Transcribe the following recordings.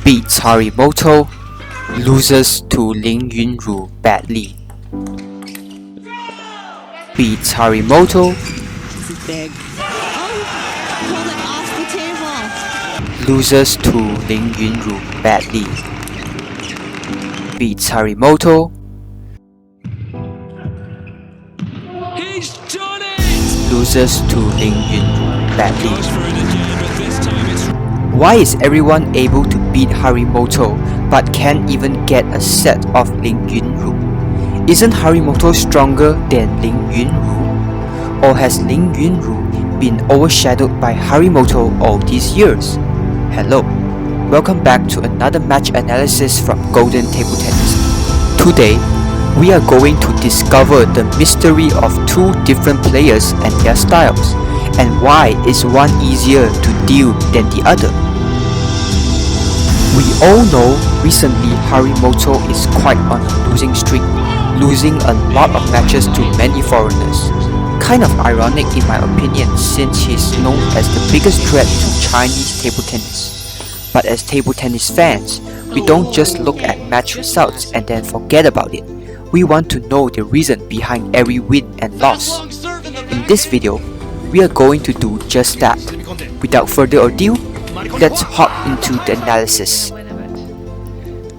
beats Harimoto, loses to Lin Yun Ju badly. Beats Harimoto, loses to Lin Yun Ju badly. Beats Harimoto, loses to Lin Yun Ju badly. Why is everyone able to beat Harimoto but can't even get a set of Lin Yun Ju? Isn't Harimoto stronger than Lin Yun Ju? Or has Lin Yun Ju been overshadowed by Harimoto all these years? Hello, welcome back to another match analysis from Golden Table Tennis. Today, we are going to discover the mystery of two different players and their styles, and why is one easier to deal than the other. We all know recently Harimoto is quite on a losing streak, losing a lot of matches to many foreigners. Kind of ironic in my opinion, since he's known as the biggest threat to Chinese table tennis. But as table tennis fans, we don't just look at match results and then forget about it. We want to know the reason behind every win and loss. In this video, we are going to do just that. Without further ado, let's hop into the analysis.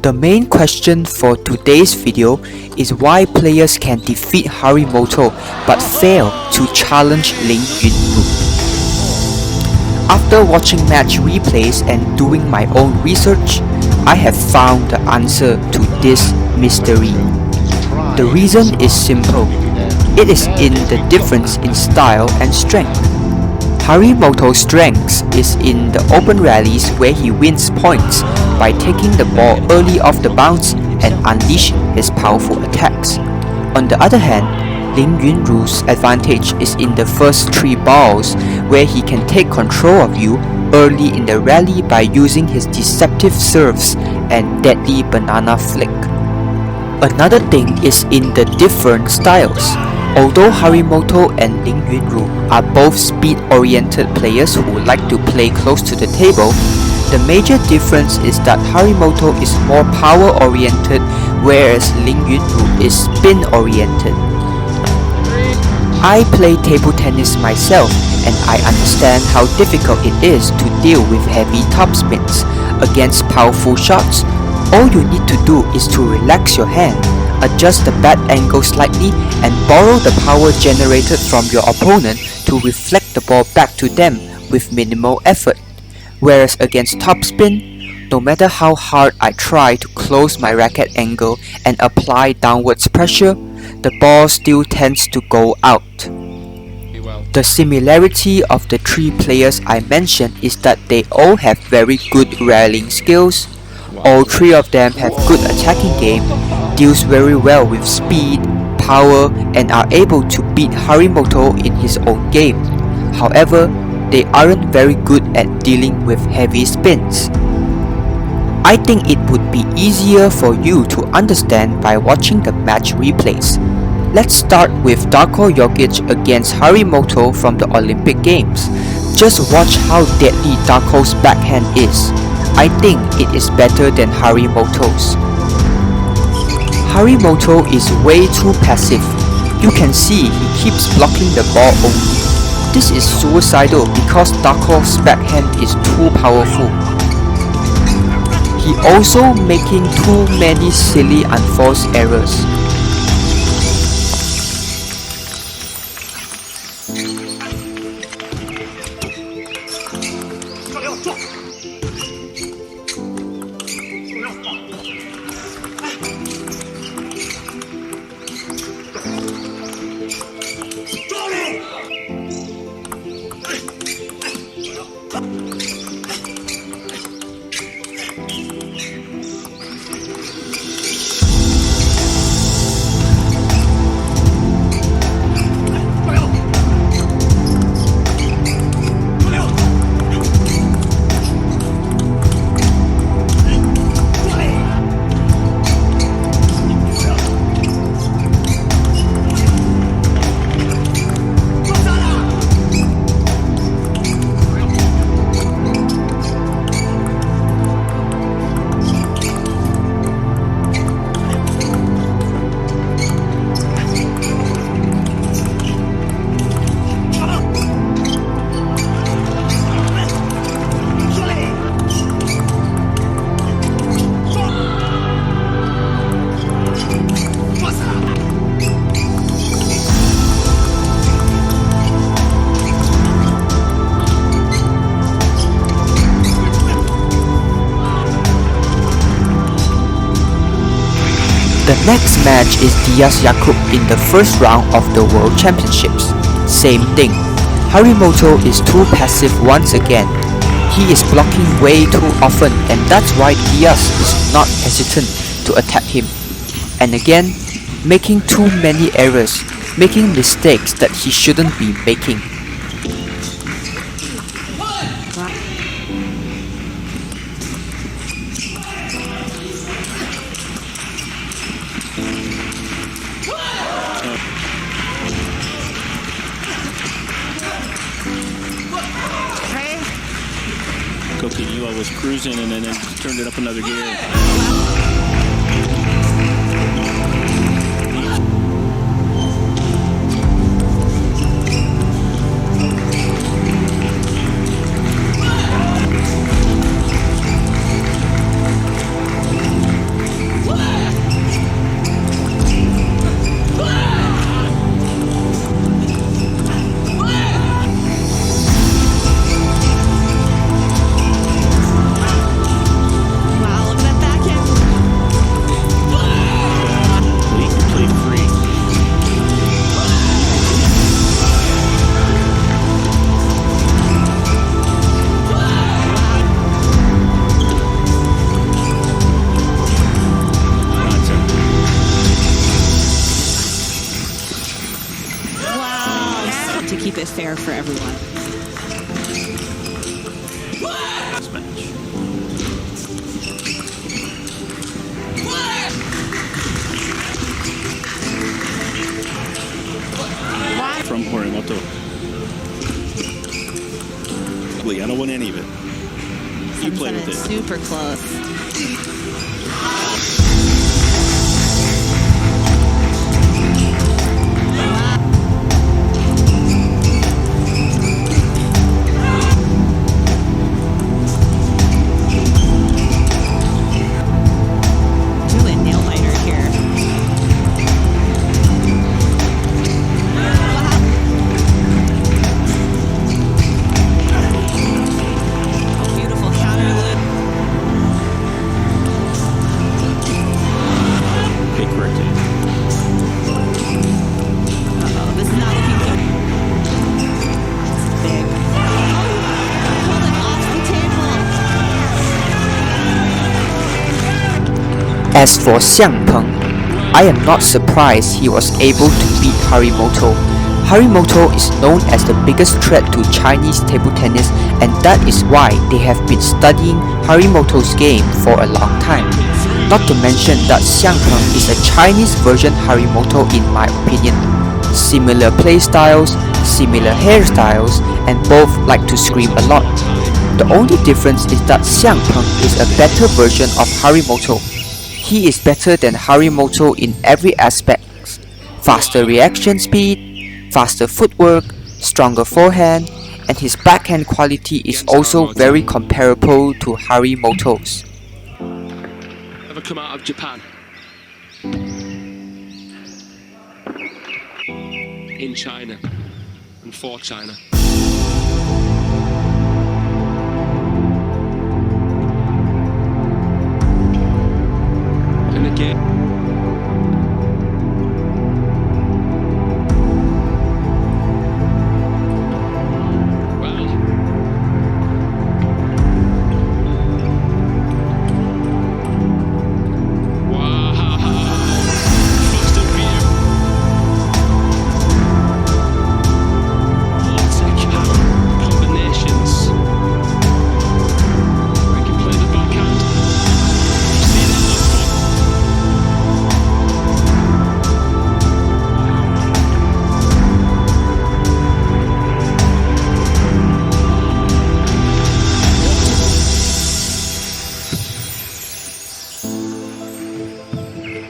The main question for today's video is why players can defeat Harimoto but fail to challenge Lin Yun Ju. After watching match replays and doing my own research, I have found the answer to this mystery. The reason is simple. It is in the difference in style and strength. Harimoto's strength is in the open rallies where he wins points by taking the ball early off the bounce and unleashing his powerful attacks. On the other hand, Lin Yun Ju's advantage is in the first 3 balls where he can take control of you early in the rally by using his deceptive serves and deadly banana flick. Another thing is in the different styles. Although Harimoto and Lin Yun Ju are both speed-oriented players who like to play close to the table, the major difference is that Harimoto is more power-oriented whereas Lin Yun Ju is spin-oriented. I play table tennis myself and I understand how difficult it is to deal with heavy topspins against powerful shots. All you need to do is to relax your hand, adjust the bat angle slightly and borrow the power generated from your opponent to reflect the ball back to them with minimal effort. Whereas against topspin, no matter how hard I try to close my racket angle and apply downwards pressure, the ball still tends to go out. The similarity of the 3 players I mentioned is that they all have very good rallying skills. All 3 of them have good attacking game, deals very well with speed, power, and are able to beat Harimoto in his own game. However, they aren't very good at dealing with heavy spins. I think it would be easier for you to understand by watching the match replays. Let's start with Darko Jorgic against Harimoto from the Olympic Games. Just watch how deadly Darko's backhand is. I think it is better than Harimoto's. Harimoto is way too passive. You can see he keeps blocking the ball only. This is suicidal because Darko's backhand is too powerful. He also making too many silly unforced errors. Next match is Dyjas Jakub in the first round of the World Championships. Same thing. Harimoto is too passive once again. He is blocking way too often, and that's why Dyjas is not hesitant to attack him. And again, making too many errors, making mistakes that he shouldn't be making. Coquinilla was cruising and then turned it up another gear. To keep it fair for everyone. This match. From Harimoto. I don't want any of it. You play with it. Super close. As for Xiang Peng, I am not surprised he was able to beat Harimoto. Harimoto is known as the biggest threat to Chinese table tennis, and that is why they have been studying Harimoto's game for a long time. Not to mention that Xiang Peng is a Chinese version Harimoto in my opinion. Similar playstyles, similar hairstyles, and both like to scream a lot. The only difference is that Xiang Peng is a better version of Harimoto. He is better than Harimoto in every aspect. Faster reaction speed, faster footwork, stronger forehand, and his backhand quality is also very comparable to Harimoto's. Ever come out of Japan? In China and for China. And again. Well. Wow. Must have been. Let's take combinations. We can play the backhand. See that left foot.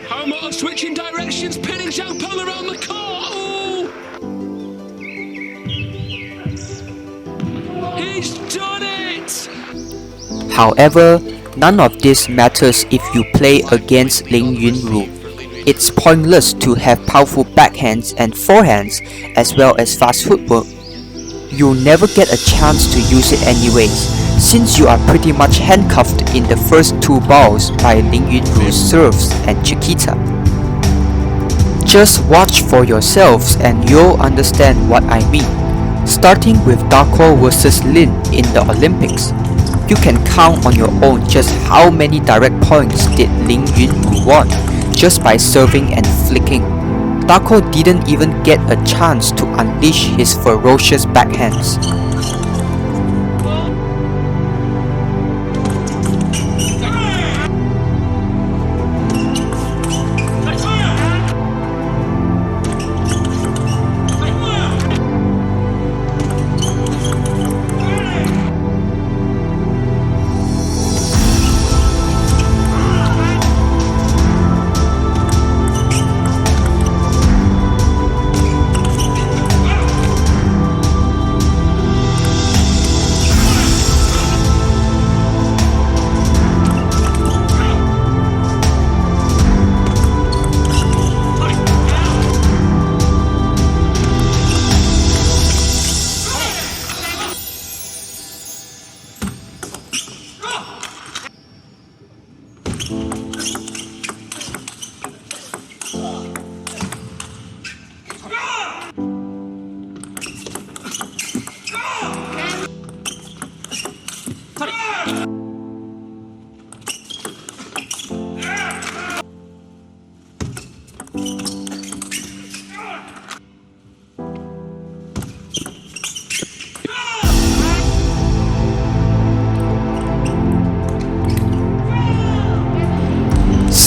Harimoto switching directions, pinning Xiang Peng around the court. Ooh. He's done it! However, none of this matters if you play against Lin Yun Ju. It's pointless to have powerful backhands and forehands as well as fast footwork. You'll never get a chance to use it anyways, since you are pretty much handcuffed in the first two balls by Lin Yun Ju's serves and Chiquita. Just watch for yourselves and you'll understand what I mean. Starting with Darko vs Lin in the Olympics, you can count on your own just how many direct points did Lin Yun Ju won just by serving and flicking. Darko didn't even get a chance to unleash his ferocious backhands.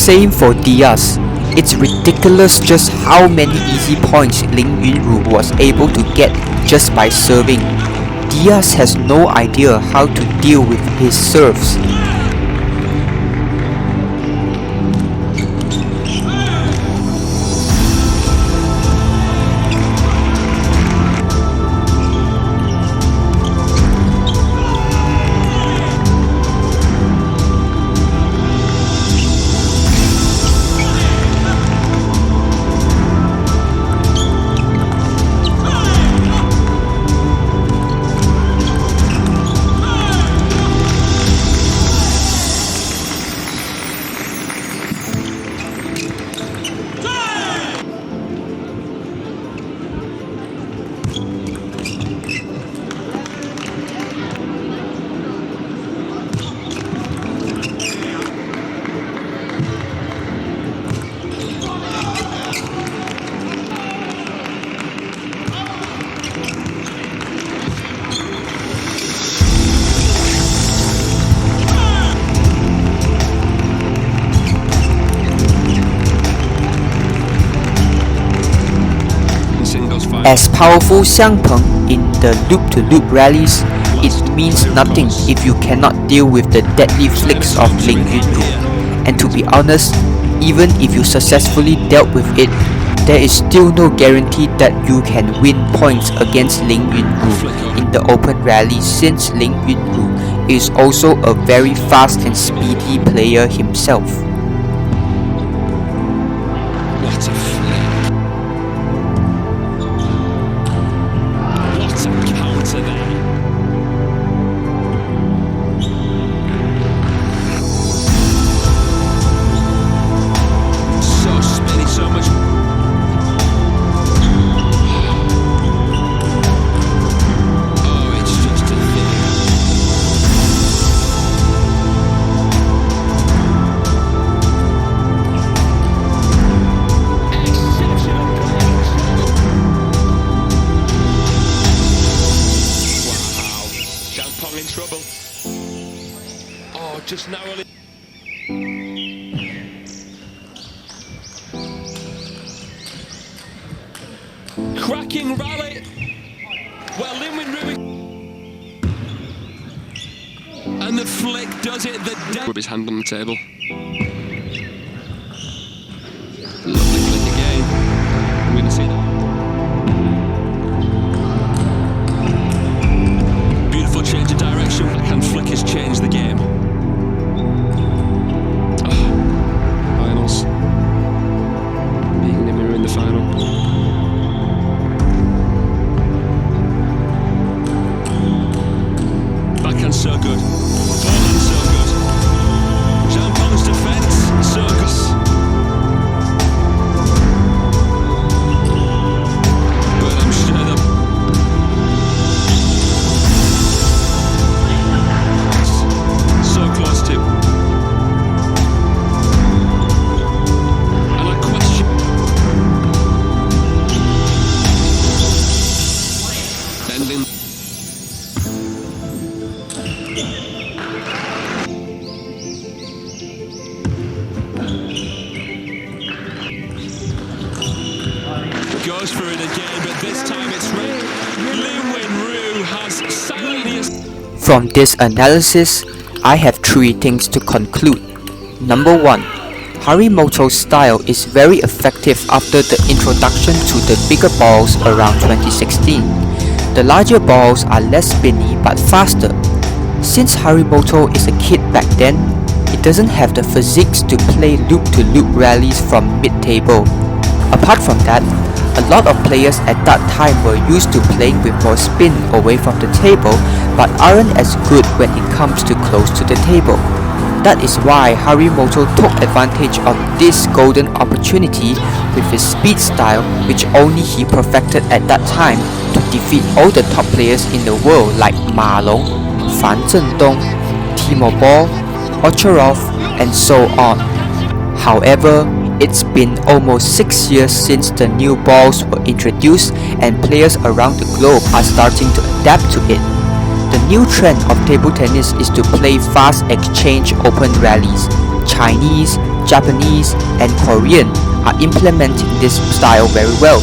Same for Dyjas. It's ridiculous just how many easy points Lin Yun Ju was able to get just by serving. Dyjas has no idea how to deal with his serves. As powerful Xiang Peng in the loop-to-loop rallies, it means nothing if you cannot deal with the deadly flicks of Lin Yun Ju. And to be honest, even if you successfully dealt with it, there is still no guarantee that you can win points against Lin Yun Ju in the open rally, since Lin Yun Ju is also a very fast and speedy player himself. What a flick. What a counter there. So spinny, so much. Oh, it's just a thing. Peng in trouble. Oh, just narrowly. Cracking rally. Well, Lin Yun Ju. And the flick does it. With his hand on the table. Lovely flick again. We're going to see that. Change of direction. Can flickers change the game? Finals. Being the mirror in the final. Backhand so good. Forehand so good. Jean Peng's defense. goes for it again, but this time it's red. Lin Yu Ju has silently... From this analysis, I have 3 things to conclude. Number 1. Harimoto's style is very effective after the introduction to the bigger balls around 2016. The larger balls are less spinny but faster. Since Harimoto is a kid back then, he doesn't have the physiques to play loop-to-loop rallies from mid-table. Apart from that, a lot of players at that time were used to playing with more spin away from the table but aren't as good when it comes to close to the table. That is why Harimoto took advantage of this golden opportunity with his speed style, which only he perfected at that time, to defeat all the top players in the world like Ma Long, Fan Zhendong, Timo Boll, Ocharov, and so on. However, it's been almost 6 years since the new balls were introduced and players around the globe are starting to adapt to it. The new trend of table tennis is to play fast exchange open rallies. Chinese, Japanese, and Korean are implementing this style very well.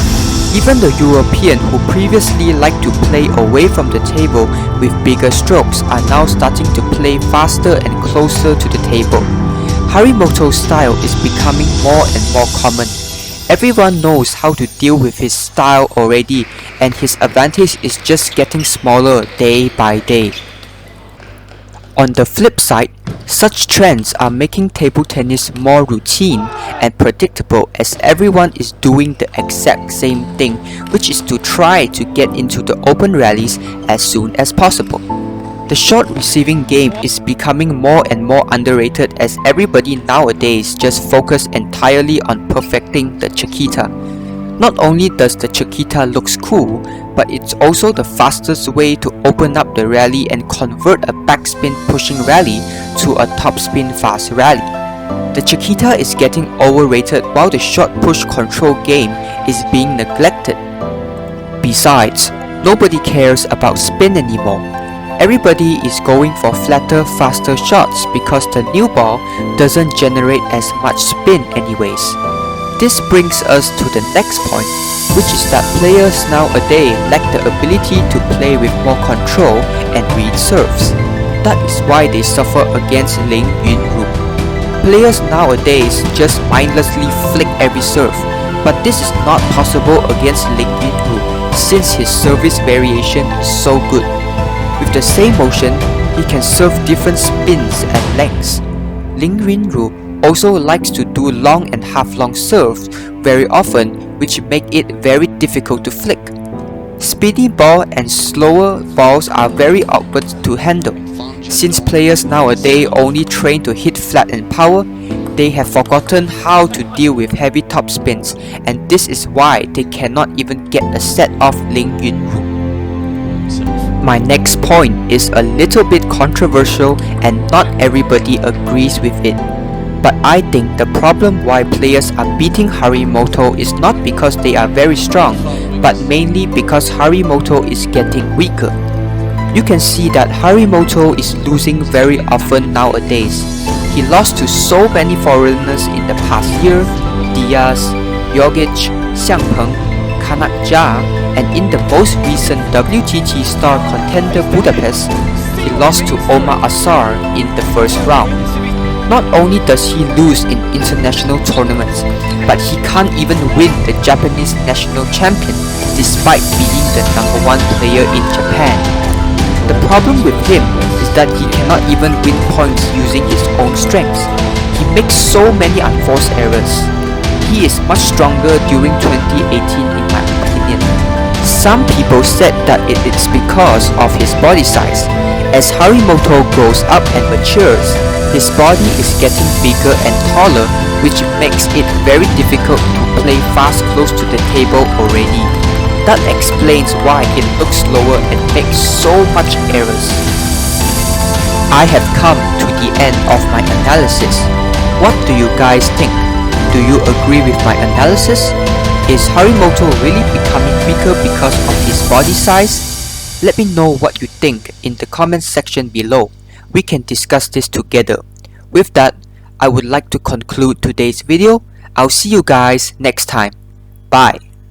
Even the European who previously liked to play away from the table with bigger strokes are now starting to play faster and closer to the table. Harimoto's style is becoming more and more common. Everyone knows how to deal with his style already, and his advantage is just getting smaller day by day. On the flip side, such trends are making table tennis more routine and predictable as everyone is doing the exact same thing, which is to try to get into the open rallies as soon as possible. The short receiving game is becoming more and more underrated as everybody nowadays just focus entirely on perfecting the Chiquita. Not only does the Chiquita looks cool, but it's also the fastest way to open up the rally and convert a backspin pushing rally to a topspin fast rally. The Chiquita is getting overrated while the short push control game is being neglected. Besides, nobody cares about spin anymore. Everybody is going for flatter, faster shots because the new ball doesn't generate as much spin anyways. This brings us to the next point, which is that players nowadays lack the ability to play with more control and read serves. That is why they suffer against Lin Yun Ju. Players nowadays just mindlessly flick every serve, but this is not possible against Lin Yun Ju since his service variation is so good. With the same motion, he can serve different spins and lengths. Lin Yun Ju also likes to do long and half-long serves very often, which make it very difficult to flick. Speedy ball and slower balls are very awkward to handle. Since players nowadays only train to hit flat and power, they have forgotten how to deal with heavy top spins, and this is why they cannot even get a set of Lin Yun Ju. My next point is a little bit controversial and not everybody agrees with it. But I think the problem why players are beating Harimoto is not because they are very strong, but mainly because Harimoto is getting weaker. You can see that Harimoto is losing very often nowadays. He lost to so many foreigners in the past year: Dyjas, Jorgic, Xiang, and in the most recent WTT Star Contender Budapest, he lost to Omar Asar in the first round. Not only does he lose in international tournaments, but he can't even win the Japanese national champion despite being the #1 player in Japan. The problem with him is that he cannot even win points using his own strengths. He makes so many unforced errors. He is much stronger during 2018 in my opinion. Some people said that it is because of his body size. As Harimoto grows up and matures, his body is getting bigger and taller, which makes it very difficult to play fast close to the table already. That explains why it looks slower and makes so much errors. I have come to the end of my analysis. What do you guys think? Do you agree with my analysis? Is Harimoto really becoming weaker because of his body size? Let me know what you think in the comment section below. We can discuss this together. With that, I would like to conclude today's video. I'll see you guys next time. Bye.